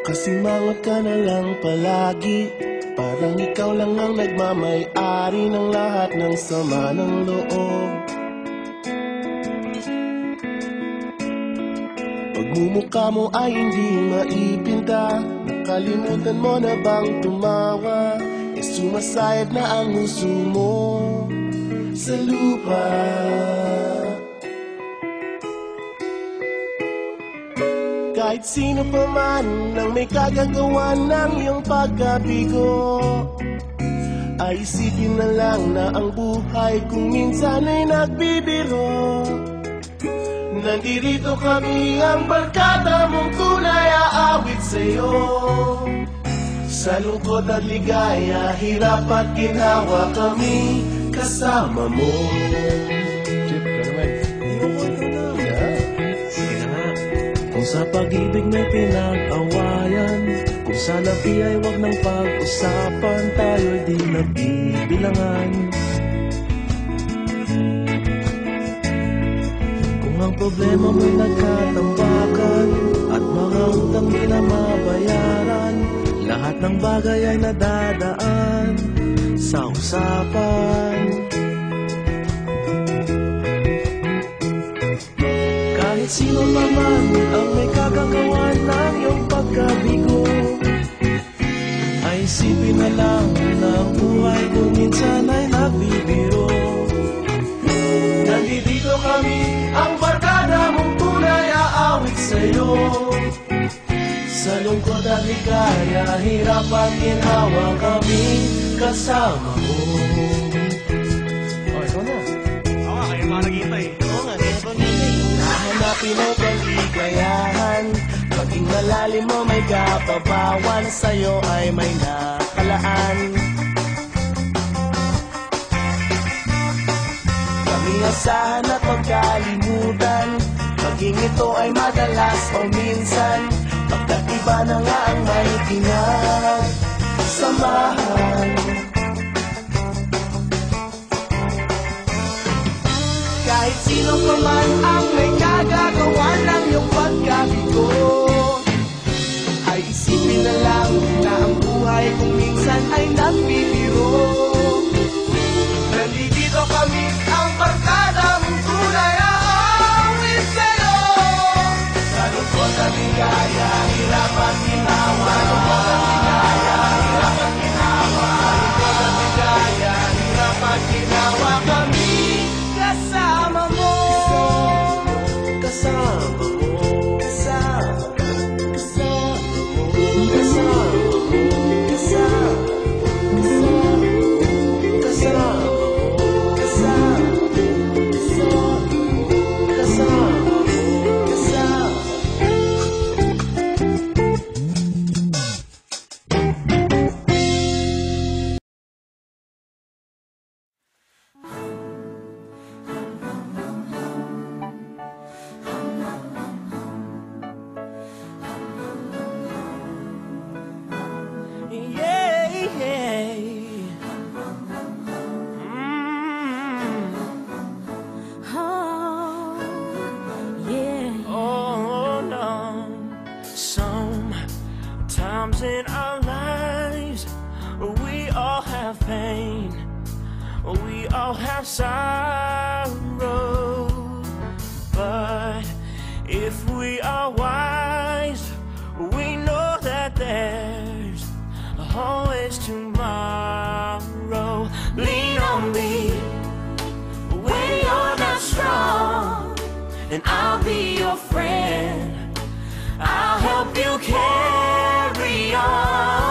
Kasimangot ka na lang palagi, parang ikaw lang ang nagmamay-ari ng lahat ng sama ng loob. Pagmumukha mo ay hindi maipinta, nakalimutan mo na bang tumawa? Sumasayad na ang huso mo sa lupa. Kahit sino pa man ang may kagagawa ng iyong pagkabigo, ay isipin na lang na ang buhay kung minsan ay nagbibiro. Nandirito kami, ang barkada mong tunay aawit sa'yo. Sa lungkot at ligaya, hirap at ginawa kami kasama mo. Chip, ka naman. Sige na nga. Kung sa pag-ibig may pinag-awayan, kung sa labi ay wag nang pag-usapan, tayo'y di nagbibilangan. Kung ang problema mo'y nagkatambakan at mga utang di na mabayaran, lahat ng bagay ay nadadaan sa usapan. Kahit sino pa man ang may kagagawa ng iyong pagkabigo, ay isipin na lang na ang buhay kung minsan ay nagbibiro. Nandito kami, ang barkada mong tunay aawit sa'yo. Sa lungkot at ligaya, hirap at ginawa kami kasama mo. Oh, ikaw na. Oo nga, kayo mga naghihintay. Oo nga, kaya pa nilay. Nahanapin mo kaligayahan, maging malalim mo may kapabawan, sa'yo ay may nakalaan. Kami asahan at pagkalimutan, maging ito ay madalas o minsan, pagkat iba na nga ang may pinagsamahan. Kahit sino pa man ang may kagagawa ng iyong pagkabigo, ay isipin na lang na ang buhay kung minsan ay nagbibiro. Nandito kami, ang barkada mong tunay aawit sa'yo. Sa lungkot at ligaya, hirap at ginawa. Sa lungkot at ligaya, hirap at ginawa. Sa lungkot at ligaya, hirap at ginawa kami kasama mo. Kasama mo. Kasama mo. Kasama mo. Kasama mo. Kasama mo. In our lives, we all have pain, we all have sorrow, but if we are wise, we know that there's always tomorrow. Lean on me when you're not strong, and I'll be your friend. I'll help you carry on.